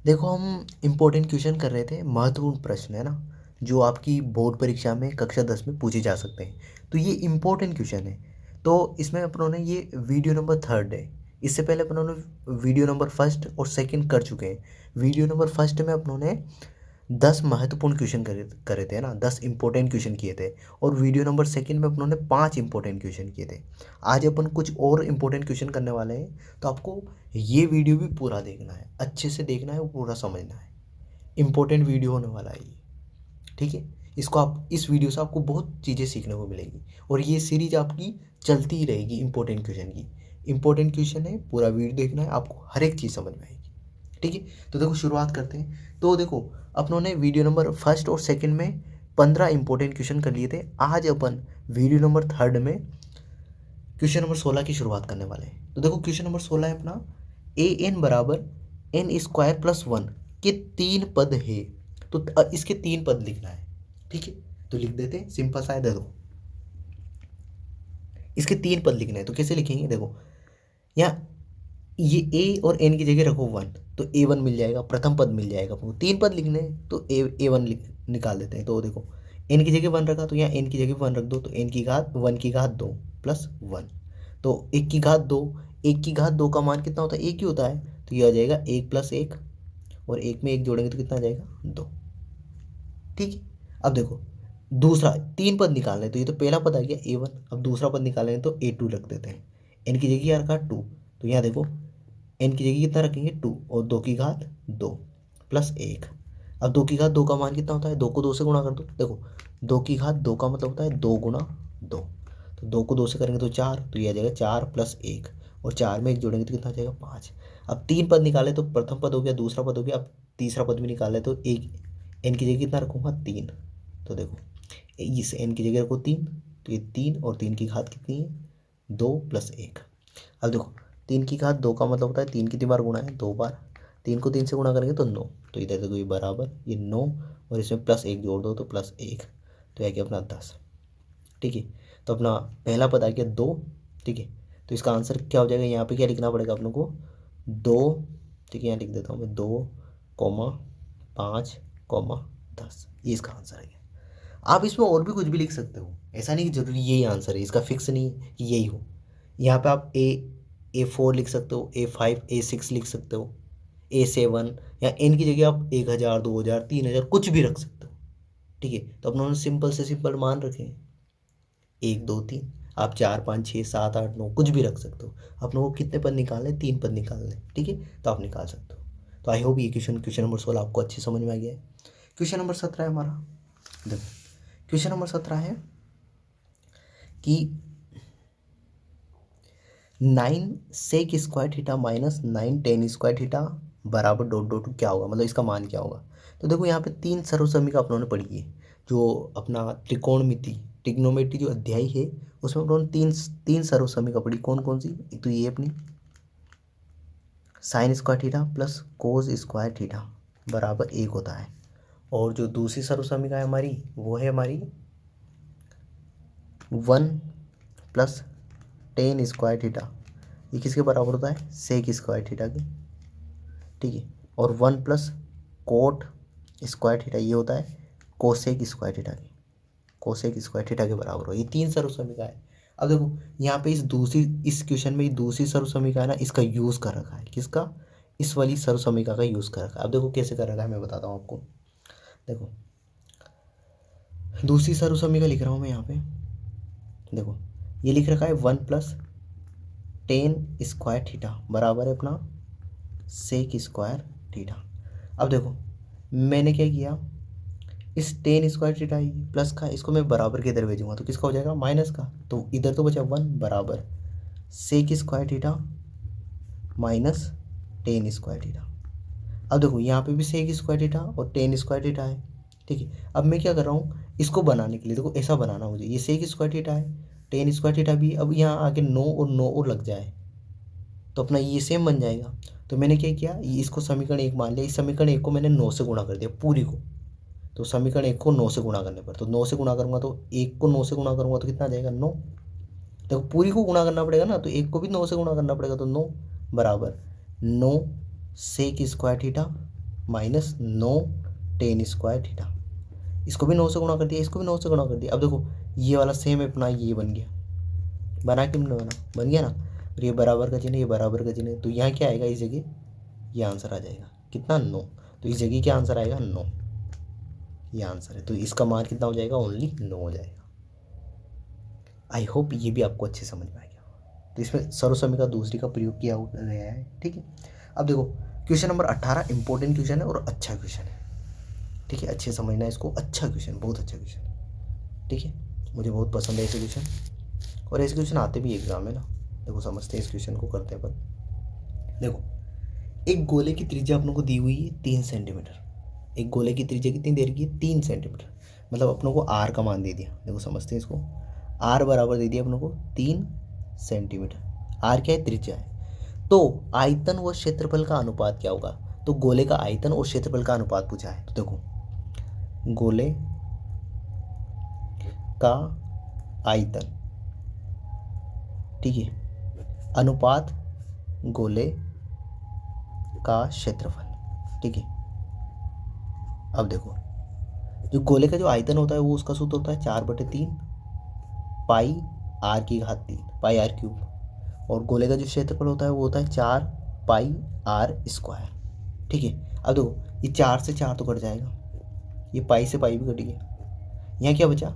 देखो हम important question कर रहे थे, महत्वपूर्ण प्रश्न है ना, जो आपकी बोर्ड परीक्षा में कक्षा 10 में पूछे जा सकते हैं। तो ये इम्पोर्टेंट क्वेश्चन है। तो इसमें अपनों ने ये वीडियो नंबर 3 है। इससे पहले अपनों ने वीडियो नंबर 1 और 2 कर चुके हैं। वीडियो नंबर 1 में अपनों ने 10 महत्वपूर्ण क्वेश्चन करे करे थे ना, 10 इंपॉर्टेंट क्वेश्चन किए थे। और वीडियो नंबर 2 में अपनों ने 5 इंपॉर्टेंट क्वेश्चन किए थे। आज अपन कुछ और इंपॉर्टेंट क्वेश्चन करने वाले हैं, तो आपको ये वीडियो भी पूरा देखना है, अच्छे से देखना है, वो पूरा समझना है। इंपॉर्टेंट वीडियो होने वाला है ये, ठीक है। इसको आप, इस वीडियो से आपको बहुत चीज़ें सीखने को मिलेगी, और ये सीरीज आपकी चलती ही रहेगी इंपॉर्टेंट क्वेश्चन की। इंपॉर्टेंट क्वेश्चन है, पूरा वीडियो देखना है, आपको हर एक चीज़ समझ में आएगी, ठीक है। तो देखो शुरुआत करते हैं। तो देखो अपनों ने वीडियो नंबर 1 और 2 में 15 इंपॉर्टेंट क्वेश्चन कर लिए थे। आज अपन वीडियो नंबर 3 में क्वेश्चन नंबर 16 की शुरुआत करने वाले हैं। तो देखो क्वेश्चन नंबर 16 है अपना, ए एन बराबर n² + 1 के 3 पद है। तो इसके 3 पद लिखना है, ठीक है। तो लिख देते हैं, सिंपल सा है। देखो इसके 3 पद लिखने हैं, तो कैसे लिखेंगे? देखो यहाँ ये ए और एन की जगह रखो 1, तो A1 मिल जाएगा, प्रथम पद मिल जाएगा। अपने 3 पद लिखने हैं, तो A1 निकाल देते हैं। तो देखो एन की जगह 1 रखा, तो यहाँ एन की जगह 1 रख दो, तो एन की घात 1 की घात 2 + 1। तो 1 की घात 2, 1 की घात 2 का मान कितना होता है? 1 ही होता है। तो ये आ जाएगा 1 + 1, और 1 में 1 जोड़ेंगे तो कितना आ जाएगा? 2, ठीक है। अब देखो दूसरा 3 पद निकालना है, तो ये तो पहला पद आ गया A1। अब दूसरा पद निकालना है, तो A2 रख देते हैं। एन की जगह क्या रखा? 2। तो यहाँ देखो एन की जगह कितना रखेंगे? 2, और 2 की घात 2 + 1। अब 2 की घात 2 का मान कितना होता है? 2 को 2 से गुणा कर दो। देखो 2 की घात 2 का मतलब होता है 2 × 2। तो 2 को 2 से करेंगे तो 4, तो ये आ जाएगा 4 + 1, और 4 में 1 जोड़ेंगे तो कितना आ जाएगा? 5। अब 3 पद निकाले, तो प्रथम पद हो गया, दूसरा पद हो गया, अब तीसरा पद भी निकाले, तो एक एन की जगह कितना रखूँगा? 3। तो देखो इस एन की जगह रखो 3, तो ये 3, और 3 की घात कितनी है? 2 + 1। अब देखो 3 की घात 2 का मतलब होता है 3 कितनी बार गुणा है? 2 बार। 3 को 3 से गुणा करेंगे तो 9। तो इधर देखो ये बराबर, ये 9, और इसमें +1 जोड़ दो, तो +1, तो यह गया अपना 10, ठीक है। तो अपना पहला पद आ गया 2, ठीक है। तो इसका आंसर क्या हो जाएगा? यहाँ पे क्या लिखना पड़ेगा अपनों को? 2, ठीक है, यहाँ लिख देता हूँ मैं, 2, 5, 10, ये इसका आंसर है। आप इसमें और भी कुछ भी लिख सकते हो, ऐसा नहीं कि जरूरी यही आंसर है, इसका फिक्स नहीं कि यही हो। यहाँ पे आप A4 लिख सकते हो, A5, A6 लिख सकते हो, A7, या एन की जगह आप 1000, 2000, 3000 कुछ भी रख सकते हो, ठीक है। तो अपनों ने सिंपल से सिंपल मान रखे हैं 1, 2, 3। आप 4, 5, 6, 7, 8, 9 कुछ भी रख सकते हो। अपनों को कितने पद निकालने? 3 पद निकालने, ठीक है। तो आप निकाल सकते हो। तो आई होप ये क्वेश्चन नंबर 16 आपको अच्छे समझ में आ गया है। क्वेश्चन नंबर 17 है हमारा। देखो क्वेश्चन नंबर 17 है कि 9 sec² - 9 tan² बराबर डॉट डॉट क्या होगा, मतलब इसका मान क्या होगा? तो देखो यहाँ पे 3 सर्वसमीका अपनों ने पढ़ी है। जो अपना ट्रिग्नोमेट्री जो अध्याय है, उसमें अपनों ने तीन सर्वसमीका पढ़ी। कौन कौन सी? एक तो ये अपनी sin² + cos² बराबर 1 होता है। और जो दूसरी सर्वसमीका है हमारी, वो है हमारी 1 + tan²। ये किसके बराबर होता है? sec² के, ठीक है। और 1 + cot², ये होता है cosec² के, cosec² के बराबर हो। ये 3 सर्वसमीका है। अब देखो यहाँ पे इस क्वेश्चन में दूसरी सर्वसमीका है ना, इसका यूज़ कर रखा है। किसका? इस वाली सर्वसमीका का यूज़ कर रखा है। अब देखो कैसे कर रखा है, मैं बताता हूँ आपको। देखो दूसरी सर्वसमीका लिख रहा हूँ मैं यहाँ पे। देखो ये लिख रखा है 1 + tan² बराबर है अपना sec²। अब देखो मैंने क्या किया, इस tan² प्लस का, इसको मैं बराबर के इधर भेजूंगा, तो किसका हो जाएगा? माइनस का। तो इधर तो बचा 1 बराबर sec² माइनस tan²। अब देखो यहाँ पे भी sec² और tan² है, ठीक है। अब मैं क्या कर रहा हूँ, इसको बनाने के लिए, देखो ऐसा बनाना मुझे, ये sec² है, tan² भी। अब यहाँ आगे 9 और 9 और लग जाए, तो अपना ये सेम बन जाएगा। तो मैंने क्या किया, ये इसको समीकरण 1 मान लिया। इस समीकरण 1 को मैंने 9 से गुणा कर दिया पूरी को। तो समीकरण 1 को 9 से गुणा करने पर, तो 9 से गुणा करूँगा, तो 1 को 9 से गुणा करूँगा तो कितना आ जाएगा? 9। देखो पूरी को गुणा करना पड़ेगा ना, तो 1 को भी 9 से गुणा करना पड़ेगा, तो 9 बराबर 9 sec² minus 9 ten square theta. इसको भी 9 से गुणा कर दिया, इसको भी 9 से गुणा कर दिया। अब देखो ये वाला सेम है अपना, ये बन गया, बना कि नहीं बना, बन गया ना। और ये बराबर का चिन्ह, ये बराबर का चिन्ह है, तो यहाँ क्या आएगा इस जगह, ये आंसर आ जाएगा कितना 9। तो इस जगह क्या आंसर आएगा 9, ये आंसर है। तो इसका मान कितना हो जाएगा, ओनली 9 हो जाएगा। आई होप ये भी आपको अच्छे समझ में आ गया। तो इसमें सर्वसमी का दूसरी का प्रयोग किया गया है। ठीक है, अब देखो क्वेश्चन नंबर 18 इंपॉर्टेंट क्वेश्चन है और अच्छा क्वेश्चन है। ठीक है, अच्छे समझना है इसको, अच्छा क्वेश्चन, बहुत अच्छा क्वेश्चन। ठीक है, मुझे बहुत पसंद है ऐसे क्वेश्चन, और ऐसे क्वेश्चन आते भी एग्जाम में ना। देखो समझते हैं इस क्वेश्चन को, करते हैं अपन। देखो एक गोले की त्रिज्या अपनों को दी हुई है 3 सेंटीमीटर। एक गोले की त्रिज्या कितनी दे रखी है, 3 सेंटीमीटर, मतलब अपनों को आर का मान दे दिया। देखो समझते हैं इसको, आर बराबर दे दिया अपनों को 3 सेंटीमीटर। आर क्या है, त्रिज्या है। तो आयतन व क्षेत्रफल का अनुपात क्या होगा, तो गोले का आयतन और क्षेत्रफल का अनुपात पूछा है। तो देखो गोले का आयतन, ठीक है, अनुपात गोले का क्षेत्रफल। ठीक है, अब देखो जो गोले का जो आयतन होता है वो उसका सूत्र होता है 4/3 पाई आर की घात 3, पाई आर क्यूब। और गोले का जो क्षेत्रफल होता है वो होता है 4 पाई आर स्क्वायर। ठीक है, अब देखो ये 4 से 4 तो कट जाएगा, ये पाई से पाई भी कट गया। यहाँ क्या बचा,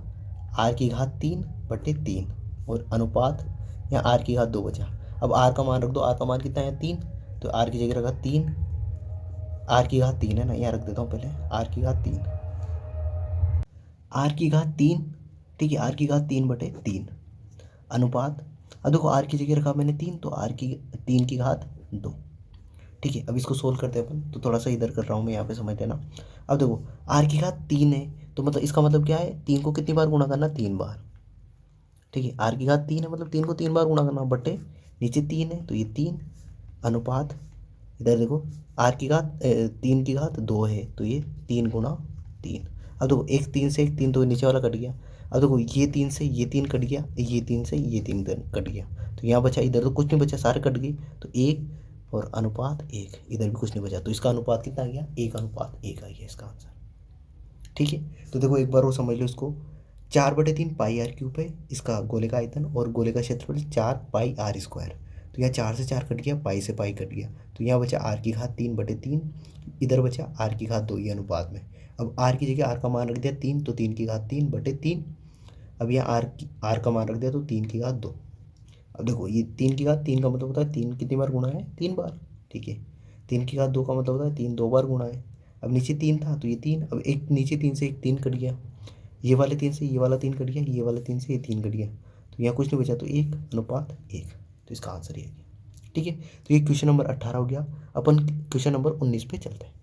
आर की घात 3/3 और अनुपात यहाँ आर की घात 2 बचा। अब आर का मान रख दो, आर का मान कितना है 3, तो आर की जगह रखा 3, आर की घात 3 है ना, यहाँ रख देता हूँ पहले आर की घात 3, आर की घात 3। ठीक है, आर की घात 3/3 अनुपात, अब देखो आर की जगह रखा मैंने 3, तो आर की 3 की घात 2। ठीक है, अब इसको सोल्व करते हैं अपन, तो थोड़ा सा इधर कर रहा हूँ मैं, यहाँ पे समझ लेना। अब देखो आर की घात 3 है, तो मतलब इसका मतलब क्या है, 3 को कितनी बार गुणा करना, 3 बार। ठीक है, आर की घात 3 है मतलब 3 को 3 बार गुणा करना, बटे नीचे 3 है तो ये 3 अनुपात, इधर देखो आर की घात 3 की घात 2 है, तो ये 3 गुणा 3। अब देखो एक 3 से एक 3, तो नीचे वाला कट गया। अब देखो ये 3 से ये 3 कट गया, ये 3 से ये 3 कट गया, तो यहाँ बचा, इधर तो कुछ नहीं बचा, सारे कट गए, तो 1 और अनुपात 1, इधर भी कुछ नहीं बचा, तो इसका अनुपात कितना आ गया, 1:1 आ गया इसका आंसर। ठीक है, तो देखो एक बार वो समझ लो इसको, 4/3 पाई आर क्यूब है इसका गोले का आयतन, और गोले का क्षेत्रफल 4 पाई आर स्क्वायर। तो यहाँ 4 से 4 कट गया, पाई से पाई कट गया, तो यहाँ बचा आर की घात 3/3, इधर बचा आर की घात 2, ये अनुपात में। अब आर की जगह आर का मान रख दिया 3, तो 3 की घात 3/3। अब यहाँ आर का मान रख दिया, तो 3 की घात 2। अब देखो ये 3 की घात 3 का मतलब होता है 3 कितनी बार गुणा है, 3 बार। ठीक है, 3 की घात 2 का मतलब होता है 3 2 बार गुणा है। अब नीचे 3 था तो ये 3, अब एक नीचे 3 से एक 3 कट गया, ये वाले 3 से ये वाला 3 कट गया, ये वाले 3 से ये 3 कट गया, तो यहाँ कुछ नहीं बचा, तो 1:1, तो इसका आंसर ये गया। ठीक है, तो ये क्वेश्चन नंबर 18 हो गया। अपन क्वेश्चन नंबर 19 पे चलते हैं।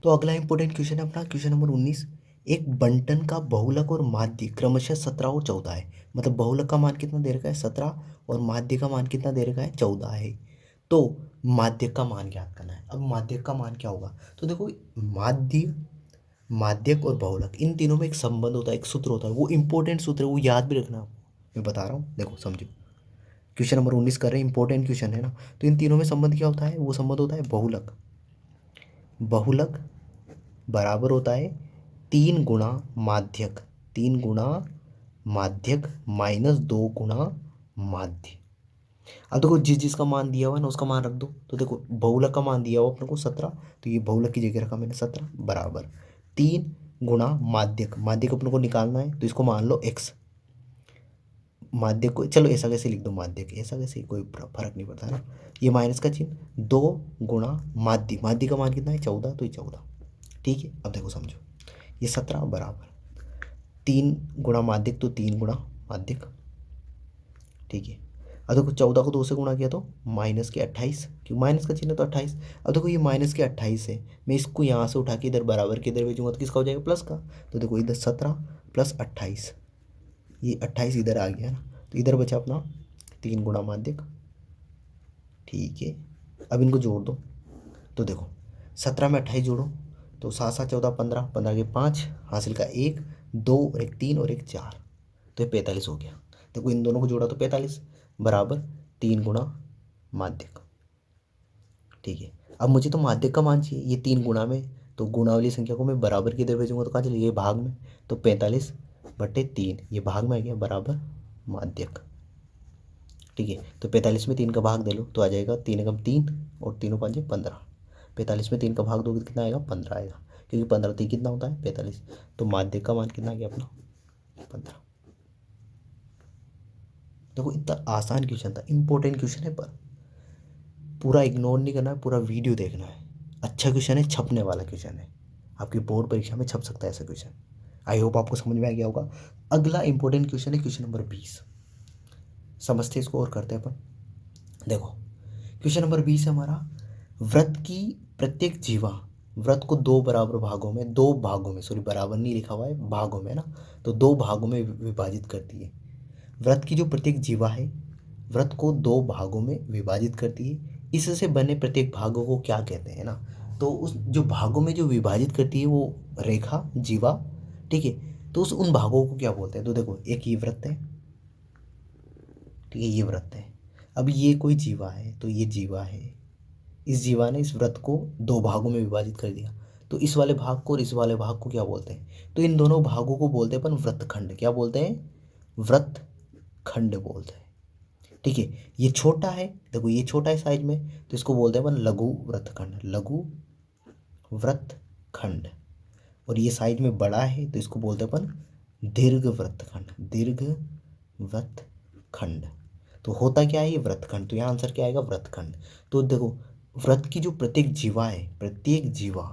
तो अगला इंपॉर्टेंट क्वेश्चन है अपना क्वेश्चन नंबर 19। एक बंटन का बहुलक और माध्य क्रमशः 17 और 14 है, मतलब बहुलक का मान कितना दे रखा है 17, और माध्य का मान कितना दे रखा है 14 है। तो माध्यक का मान ज्ञात करना है। अब माध्यक का मान क्या होगा, तो देखो माध्य, माध्यक और बहुलक, इन तीनों में एक संबंध होता है, एक सूत्र होता है, वो इंपॉर्टेंट सूत्र है, वो याद भी रखना आपको, मैं बता रहा हूँ। देखो समझो, क्वेश्चन नंबर 19 कर रहे हैं, इंपॉर्टेंट क्वेश्चन है ना। तो इन तीनों में संबंध क्या होता है, वो संबंध होता है बहुलक। बहुलक बराबर होता है 3 गुणा माध्यक, 3 गुणा माध्यक माइनस 2 गुणा माध्य। अब देखो जिस जिसका मान दिया हुआ है ना उसका मान रख दो। तो देखो बहुलक का मान दिया हुआ अपने को 17, तो ये बहुलक की जगह रखा मैंने 17 बराबर 3 गुणा माध्यक, माध्यक अपने को निकालना है, तो इसको मान लो x। माध्यक को चलो ऐसा कैसे लिख दो, माध्यक ऐसा कैसे, कोई फर्क नहीं पड़ता है ना। ये माइनस का चिन्ह, 2 गुणा माध्य, माध्य का मान कितना है 14, तो ये 14। ठीक है, अब देखो समझो, ये 17 बराबर 3 गुणा माध्यक, तो 3 गुणा माध्यक। ठीक है, अब देखो 14 को 2 से गुणा किया तो माइनस के 28, क्यों माइनस का चिन्ह तो 28। अब देखो ये माइनस के 28 है, मैं इसको यहाँ से उठा के इधर बराबर के इधर भेजूंगा तो किसका हो जाएगा, प्लस का। तो देखो इधर 17 प्लस 28, ये 28 इधर आ गया ना, तो इधर बचा अपना 3 गुणा माध्यक। ठीक है, अब इनको जोड़ दो, तो देखो 17 में 28 जोड़ो, तो 7 7 14 15, 15 के 5, हासिल का 1 2 और एक 3 और एक 4, तो ये 45 हो गया। देखो इन दोनों को जोड़ा तो 45 बराबर 3 गुणा माध्यक। ठीक है, अब मुझे तो माध्यक का मान चाहिए, ये 3 गुणा में, तो गुणा वाली संख्या को मैं बराबर की तरफ भेजूंगा तो कहाँ चलिए, ये भाग में, तो 45/3 ये भाग में आ गया बराबर माध्यक। ठीक है, तो 45 में 3 का भाग दे लो तो आ जाएगा 3 एकम 3 और 3 5 15। 45 में 3 का भाग दोगे तो कितना आएगा, 15 आएगा, क्योंकि 15 3 कितना होता है 45। तो माध्यक का मान कितना आ गया अपना 15। देखो इतना आसान क्वेश्चन था, इंपॉर्टेंट क्वेश्चन है, पर पूरा इग्नोर नहीं करना है, पूरा वीडियो देखना है। अच्छा क्वेश्चन है, छपने वाला क्वेश्चन है, आपकी बोर्ड परीक्षा में छप सकता है ऐसा क्वेश्चन। आई होप आपको समझ में आ गया होगा। अगला इंपॉर्टेंट क्वेश्चन है क्वेश्चन नंबर 20, समझते इसको और करते हैं अपन। देखो क्वेश्चन नंबर 20 है हमारा, व्रत की प्रत्येक जीवा व्रत को दो बराबर भागों में, दो भागों में, सॉरी बराबर नहीं लिखा हुआ है, भागों में ना, तो दो भागों में विभाजित करती है। व्रत की जो प्रत्येक जीवा है व्रत को दो भागों में विभाजित करती है, इससे बने प्रत्येक भागों को क्या कहते हैं ना, तो उस जो भागों में जो विभाजित करती है वो रेखा जीवा, ठीक है, तो उस उन भागों को क्या बोलते हैं। तो देखो एक ये व्रत है, ठीक है, ये व्रत है। अब ये कोई जीवा है, तो ये जीवा है, इस जीवा ने इस व्रत को दो भागों में विभाजित कर दिया, तो इस वाले भाग को और इस वाले भाग को क्या बोलते हैं, तो इन दोनों भागों को बोलते हैं अपन व्रतखंड। क्या बोलते हैं, व्रतखंड बोलते हैं। ठीक है, ये छोटा है, देखो ये छोटा है साइज में, तो इसको बोलते हैं अपन लघु व्रतखंड, लघु व्रतखंड। और ये साइज में बड़ा है तो इसको बोलते हैं अपन दीर्घ व्रतखंड, दीर्घ व्रतखंड। तो होता क्या है ये व्रतखंड, तो यहाँ आंसर क्या आएगा व्रतखंड। तो देखो व्रत की जो प्रत्येक जीवा है, प्रत्येक जीवा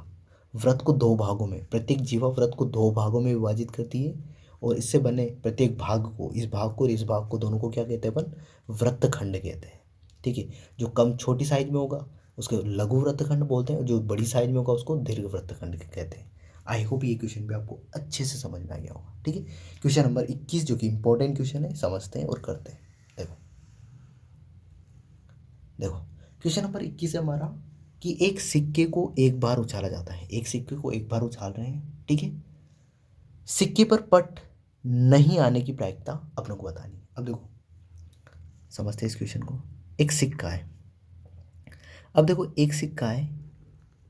व्रत को दो भागों में, प्रत्येक जीवा व्रत को दो भागों में विभाजित करती है, और इससे बने प्रत्येक भाग को, इस भाग को और इस भाग को, दोनों को क्या कहते हैं अपन व्रतखंड कहते हैं। ठीक है, जो कम छोटी साइज में होगा उसको लघु व्रतखंड बोलते हैं, जो बड़ी साइज में होगा उसको दीर्घ व्रतखंड कहते हैं। आई होप ये क्वेश्चन भी आपको अच्छे से समझ में आ गया होगा। ठीक है, क्वेश्चन नंबर 21 जो कि इंपॉर्टेंट क्वेश्चन है, समझते हैं और करते हैं। देखो देखो क्वेश्चन नंबर 21 है हमारा कि एक सिक्के को एक बार उछाला जाता है, एक सिक्के को एक बार उछाल रहे हैं, ठीक है, सिक्के पर पट नहीं आने की प्रायिकता अपनों को बतानी है। अब देखो समझते हैं इस क्वेश्चन को। एक सिक्का है, अब देखो एक सिक्का है,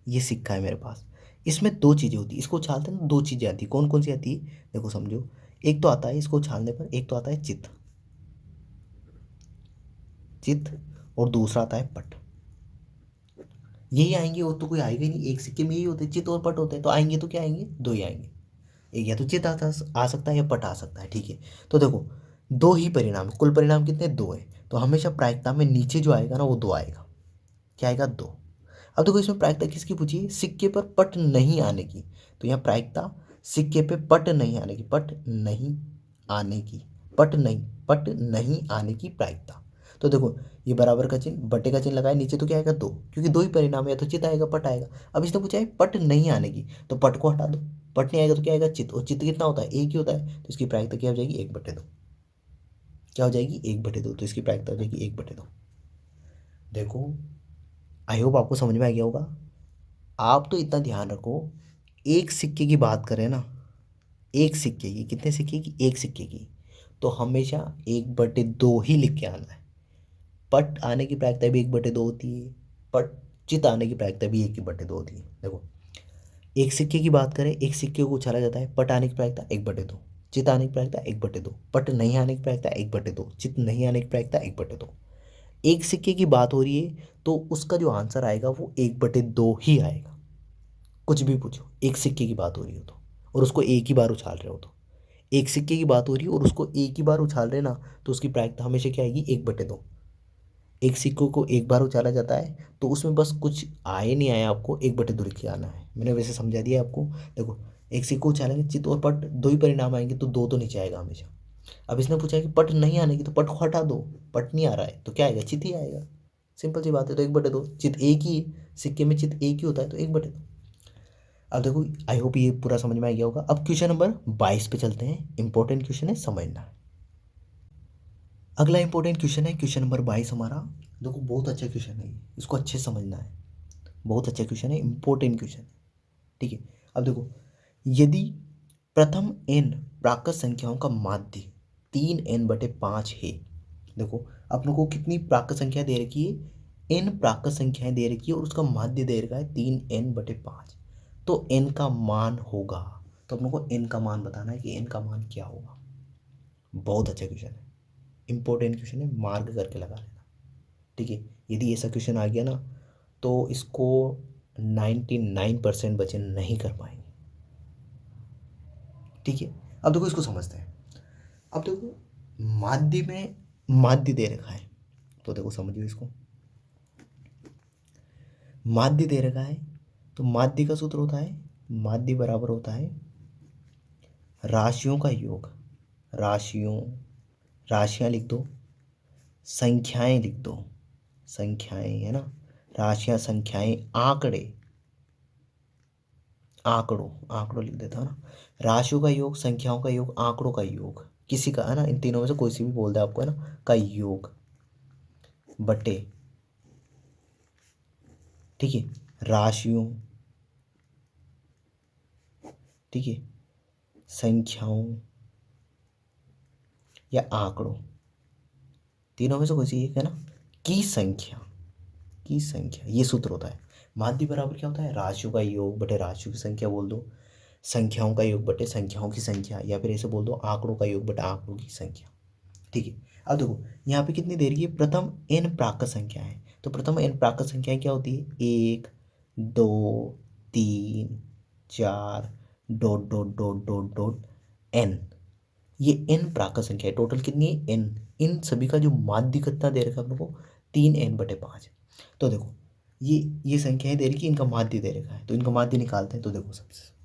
ये सिक्का है मेरे पास, इसमें दो चीज़ें होती है, इसको उछालते हैं ना, दो चीज़ें आती है, कौन कौन सी आती है, देखो समझो, एक तो आता है इसको उछालने पर, एक तो आता है चित, चित, और दूसरा आता है पट। यही आएंगे और तो कोई आएगा ही नहीं, एक सिक्के में यही होते हैं, चित और पट होते हैं, तो आएंगे तो क्या आएंगे, दो ही आएंगे, एक या तो चित आ सकता है या पट आ सकता है। ठीक है, तो देखो दो ही परिणाम, कुल परिणाम कितने, दो है, तो हमेशा प्रायिकता में नीचे जो आएगा ना वो दो आएगा, क्या आएगा, दो। अब देखो इसमें प्रायिकता किसकी पूछी है, सिक्के पर पट नहीं आने की, तो यहाँ प्रायिकता सिक्के पे पट नहीं आने की, पट नहीं आने की, पट नहीं आने की प्रायिकता। तो देखो ये बराबर का चिन्ह, बटे का चिन्ह लगाए नीचे, तो क्या आएगा, दो, क्योंकि दो ही परिणाम है, या तो चित आएगा पट आएगा। अब इसने पूछा है पट नहीं आने की, तो पट को हटा दो, पट नहीं आएगा तो क्या आएगा, चित, और चित कितना होता है, एक ही होता है, तो इसकी प्रायिकता क्या हो जाएगी, 1/2, क्या हो जाएगी, 1/2, तो इसकी प्रायिकता हो जाएगी 1/2। देखो आई होप आपको समझ में आ गया होगा। आप तो इतना ध्यान रखो, एक सिक्के की बात करें ना, एक सिक्के की, कितने सिक्के की, एक सिक्के की, तो हमेशा 1/2 ही लिख के आना है। पट आने की प्रायिकता भी 1/2 होती है, पट चित आने की प्रायिकता भी 1/2 होती है। देखो एक सिक्के की बात करें, एक सिक्के को उछाला जाता है, पट आने की प्रायिकता 1/2, चित आने की प्रायिकता 1/2, पट नहीं आने की प्रायिकता 1/2, चित नहीं आने की प्रायिकता 1/2। एक सिक्के की बात हो रही है तो उसका जो आंसर आएगा वो 1/2 ही आएगा, कुछ भी पूछो, एक सिक्के की बात हो रही हो तो, और उसको एक ही बार उछाल रहे हो तो, एक सिक्के की बात हो रही है और उसको एक ही बार उछाल रहे ना, तो उसकी प्रायिकता हमेशा क्या आएगी, 1/2। एक सिक्कों को एक बार उछाला जाता है तो उसमें बस कुछ आए नहीं आए, आपको 1/2 लिख के आना है, मैंने वैसे समझा दिया आपको। देखो एक सिक्को उछालेंगे, चित और पट दो ही परिणाम आएंगे, तो दो तो नीचे आएगा हमेशा। अब इसने पूछा है कि पट नहीं आने की, तो पट को हटा दो, पट नहीं आ रहा है तो क्या आएगा, चित ही आएगा, सिंपल सी बात है। तो 1/2, चित एक ही है, सिक्के में चित एक ही होता है, तो 1/2। अब देखो आई होप ये पूरा समझ में आ गया होगा। अब क्वेश्चन नंबर 22 पे चलते हैं, इंपॉर्टेंट क्वेश्चन है, समझना। अगला इंपॉर्टेंट क्वेश्चन है क्वेश्चन नंबर 22 हमारा। देखो बहुत अच्छा क्वेश्चन है ये, इसको अच्छे से समझना है, बहुत अच्छा क्वेश्चन है, इंपॉर्टेंट क्वेश्चन है। ठीक है, अब देखो यदि प्रथम n प्राकृत संख्याओं का माध्य 3n/5 है, देखो अपनों को कितनी प्राकृत संख्या दे रखी है, n प्राकृत संख्याएं दे रखी है और उसका माध्य दे रखा है 3n/5, तो n का मान होगा, तो अपने को n का मान बताना है कि n का मान क्या होगा। बहुत अच्छा क्वेश्चन है, इंपॉर्टेंट क्वेश्चन है, मार्क करके लगा लेना। ठीक है, यदि ऐसा क्वेश्चन आ गया ना तो इसको 99% बच्चे नहीं कर पाएंगे। ठीक है, अब देखो इसको समझते हैं। अब देखो माध्य में माध्य दे रखा है, तो देखो समझिए इसको, माध्य दे रखा है तो माध्य का सूत्र होता है, माध्य बराबर होता है राशियों का योग, राशियां लिख दो, संख्याएं लिख दो, संख्याएं है ना, राशियां, संख्याएं, आंकड़ों लिख देता है ना, राशियों का योग, संख्याओं का योग, आंकड़ों का योग, किसी का है ना, इन तीनों में से कोई सी भी बोल दे आपको है ना, का योग बटे, ठीक है, राशियों, ठीक है, संख्याओं या आंकड़ों, तीनों में से कोई सी एक है ना, की संख्या, ये सूत्र होता है। माध्य बराबर क्या होता है, राशियों का योग बटे राशियों की संख्या बोल दो, संख्याओं का योग बटे संख्याओं की संख्या, या फिर ऐसे बोल दो आंकड़ों का योग बटे आंकड़ों की संख्या। ठीक है, अब देखो यहाँ पे कितनी देर की प्रथम n प्राकृत संख्या है, तो प्रथम n प्राकृत संख्याएं क्या होती है, 1 2 3 4 dot dot dot dot dot n, ये n प्राकृत संख्या है। टोटल कितनी है n, इन सभी का जो माध्य कितना दे रखा है अपने को 3n/5। तो देखो ये संख्याएं दे रखी, इनका माध्य दे रखा है, तो इनका माध्य निकालते हैं। तो देखो सबसे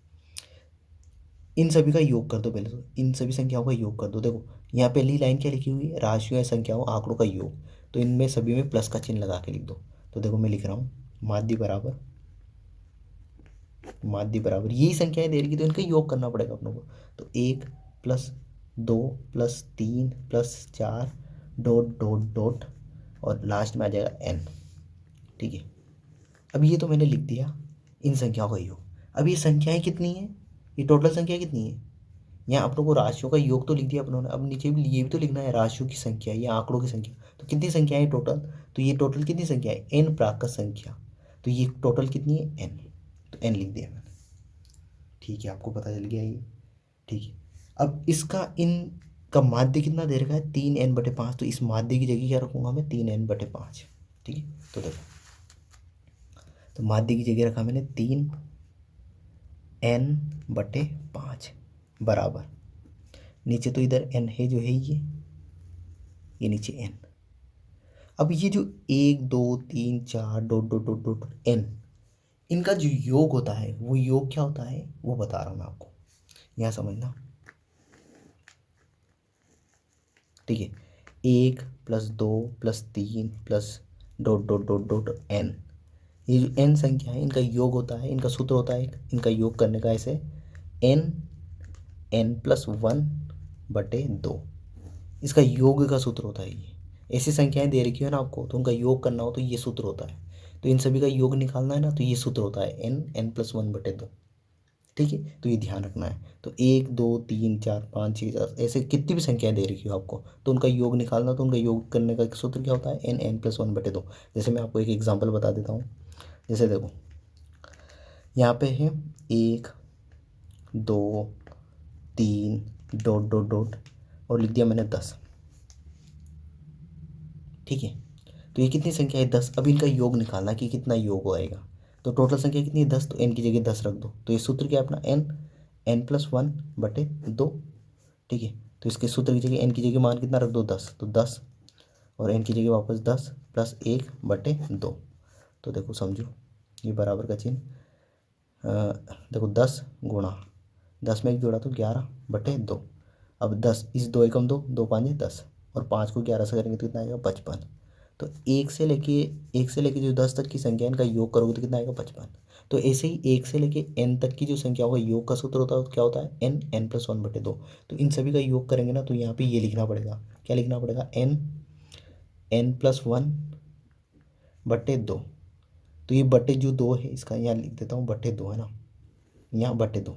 इन सभी का योग कर दो, पहले तो इन सभी संख्याओं का योग कर दो। देखो यहाँ पहली लाइन क्या लिखी हुई है, राशियों या संख्याओं आंकड़ों का योग, तो इनमें सभी में प्लस का चिन्ह लगा के लिख दो। तो देखो मैं लिख रहा हूँ माध्य बराबर यही संख्याएं दे रही, तो इनका योग करना पड़ेगा अपनों को। तो 1 + 2 + 3 + 4 डॉट डॉट डॉट और लास्ट में आ जाएगा n। ठीक है, अब ये तो मैंने लिख दिया इन संख्याओं का योग। अब ये संख्याएं कितनी है, ये टोटल संख्या कितनी है, यहाँ अपनों को राशियों का योग तो लिख दिया अपनों ने, अब नीचे भी ये भी तो लिखना है राशियों की संख्या या आंकड़ों की संख्या। तो कितनी संख्या है टोटल, तो ये टोटल कितनी संख्या है, n प्राकृत संख्या, तो ये टोटल कितनी है n, तो n लिख दिया मैंने। ठीक है, आपको पता चल गया ये। ठीक है, अब इसका इन का माध्य कितना दे रखा है 3n/5, तो इस माध्य की जगह क्या रखूंगा मैं 3n/5। ठीक है, तो देखो तो माध्य की जगह रखा मैंने 3n/5 बराबर, नीचे तो इधर n है जो है ये नीचे n। अब ये जो 1 2 3 4 dot dot dot dot n, इनका जो योग होता है वो योग क्या होता है वो बता रहा हूँ मैं आपको, यहाँ समझना। ठीक है, 1 + 2 + 3 + dot dot dot dot n, ये जो n संख्या है इनका योग होता है, इनका सूत्र होता है इनका योग करने का ऐसे n+1/2, इसका योग का सूत्र होता है ये। ऐसी संख्याएं दे रखी है ना आपको, तो उनका योग करना हो तो ये सूत्र होता है, तो इन सभी का योग निकालना है ना, तो ये सूत्र होता है n+1/2। ठीक है, तो ये ध्यान रखना है। तो 1 2 3 4 5 6 7 ऐसे कितनी भी संख्याएं दे रखी हो आपको, तो उनका योग निकालना, तो उनका योग करने का सूत्र क्या होता है n+1/2। जैसे मैं आपको एक एग्जाम्पल बता देता हूँ, जैसे देखो यहाँ पे है 1 2 3 डॉट डॉट डॉट और लिख दिया मैंने 10। ठीक है, तो ये कितनी संख्या है 10। अब इनका योग निकालना कि कितना योग आएगा, तो टोटल संख्या कितनी है 10, तो n की जगह 10 रख दो। तो ये सूत्र क्या है अपना n+1/2। ठीक है, तो इसके सूत्र की जगह n की जगह मान कितना रख दो 10, तो 10 और n की जगह वापस 10 + 1/2। तो देखो समझो ये बराबर का चिन्ह, देखो 10 गुणा 10 में एक जोड़ा तो 11/2। अब 10 इस 2 एकम 2 2 5 10 और 5 को 11 से करेंगे तो कितना आएगा 55। तो एक से लेके जो 10 तक की संख्या इनका योग करोगे तो कितना आएगा 55। तो ऐसे ही 1 से लेके n तक की जो संख्याओं का योग का सूत्र होता है क्या होता है n+1/2। तो इन सभी का योग करेंगे ना, तो यहाँ पे ये लिखना पड़ेगा, क्या लिखना पड़ेगा n+1/2। तो ये बटे जो 2 है इसका यहाँ लिख देता हूँ /2 है ना, यहाँ /2।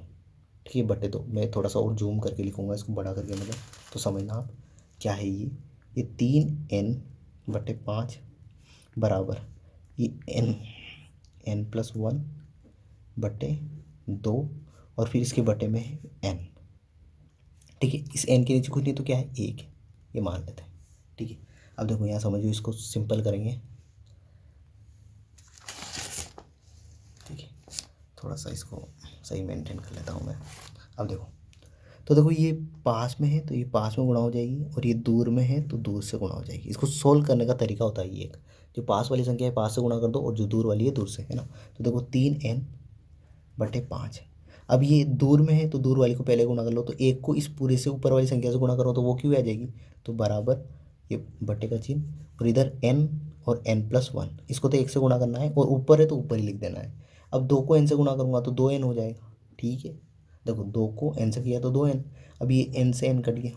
ठीक है, /2 मैं थोड़ा सा और जूम करके लिखूँगा इसको बड़ा करके, मतलब तो समझना आप क्या है ये 3n/5 बराबर ये n+1 बटे 2 और फिर इसके बटे में है n। ठीक है, इस n के नीचे कुछ नहीं तो क्या है, 1 है, ये मान लेते हैं। ठीक है, अब देखो यहाँ समझो, इसको सिंपल करेंगे। ठीक है, थोड़ा सा इसको सही मेंटेन कर लेता हूँ मैं। अब देखो, तो देखो ये पास में है तो ये पास में गुणा हो जाएगी, और ये दूर में है तो दूर से गुणा हो जाएगी। इसको सोल्व करने का तरीका होता है ये एक, जो पास वाली संख्या है पास से गुणा कर दो, और जो दूर वाली है दूर से, है ना। तो देखो 3n/5 है। अब ये दूर में है तो दूर वाली को पहले गुणा कर लो, तो एक को इस पूरे से ऊपर वाली संख्या से गुणा करो तो वो क्यों आ जाएगी, तो बराबर ये बटे का चिन्ह, और इधर n और n+1, इसको तो 1 से गुणा करना है, और ऊपर है तो ऊपर ही लिख देना है। अब 2 को n से गुणा करूँगा तो 2n हो जाएगा। ठीक है, देखो 2 को n से किया तो 2n, अब ये n से n कट गया।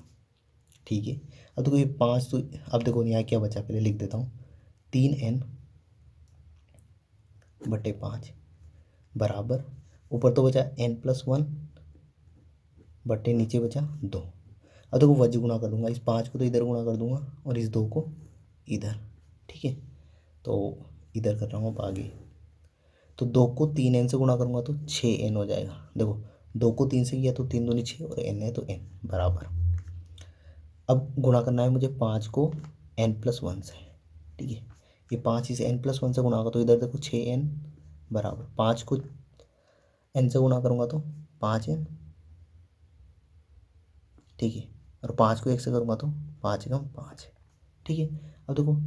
ठीक है, अब देखो ये 5, तो अब देखो यहाँ क्या बचा, पहले लिख देता हूँ, 3n/5 बराबर, ऊपर तो बचा n+1 बटे नीचे बचा 2। अब देखो वज्र गुणा कर दूंगा, इस 5 को तो इधर गुणा कर दूंगा और इस 2 को इधर। ठीक है, तो इधर कर रहा हूँ अब आगे, तो 2 को 3n से गुणा करूँगा तो 6n हो जाएगा। देखो 2 को 3 से किया तो 3 दूनी 6, और n है तो n बराबर। अब गुणा करना है मुझे 5 को n+1 से। ठीक है, ये 5 इसे n+1 से गुणा होगा तो इधर देखो 6n बराबर, 5 को n से गुणा करूँगा तो 5n। ठीक है, और 5 को 1 से करूँगा तो 5×5। ठीक है, अब देखो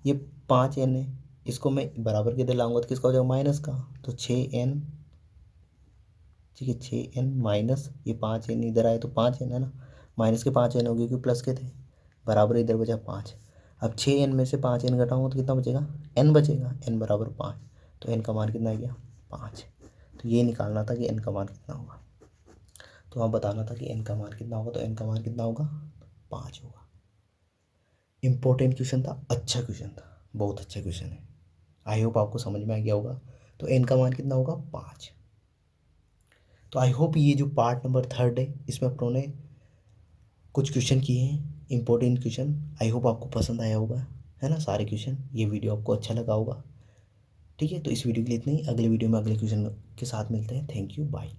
ये 5n है, इसको मैं बराबर के इधर लाऊंगा तो किसका हो जाएगा, माइनस का, तो 6n। ठीक है, 6n माइनस ये 5n इधर आए तो 5n है ना, माइनस के 5n हो गए क्योंकि प्लस के थे, बराबर इधर बचा 5। अब 6n में से 5n घटाऊंगा तो कितना बचेगा, n बचेगा, n बराबर 5। तो n का मान कितना आ गया, 5। तो ये निकालना था कि n का मान कितना होगा, तो आप बताना था कि n का मान कितना होगा, तो n का मान कितना होगा, 5 होगा। इम्पोर्टेंट क्वेश्चन था, अच्छा क्वेश्चन था, बहुत अच्छा क्वेश्चन है। आई होप आपको समझ में आ गया होगा। तो n का मान कितना होगा, 5। तो आई होप ये जो पार्ट नंबर 3 है इसमें अपनों ने कुछ क्वेश्चन किए हैं, इंपॉर्टेंट क्वेश्चन। आई होप आपको पसंद आया होगा, है ना, सारे क्वेश्चन। ये वीडियो आपको अच्छा लगा होगा। ठीक है, तो इस वीडियो के लिए इतना ही, अगले वीडियो में अगले क्वेश्चन के साथ मिलते हैं। Thank you, bye.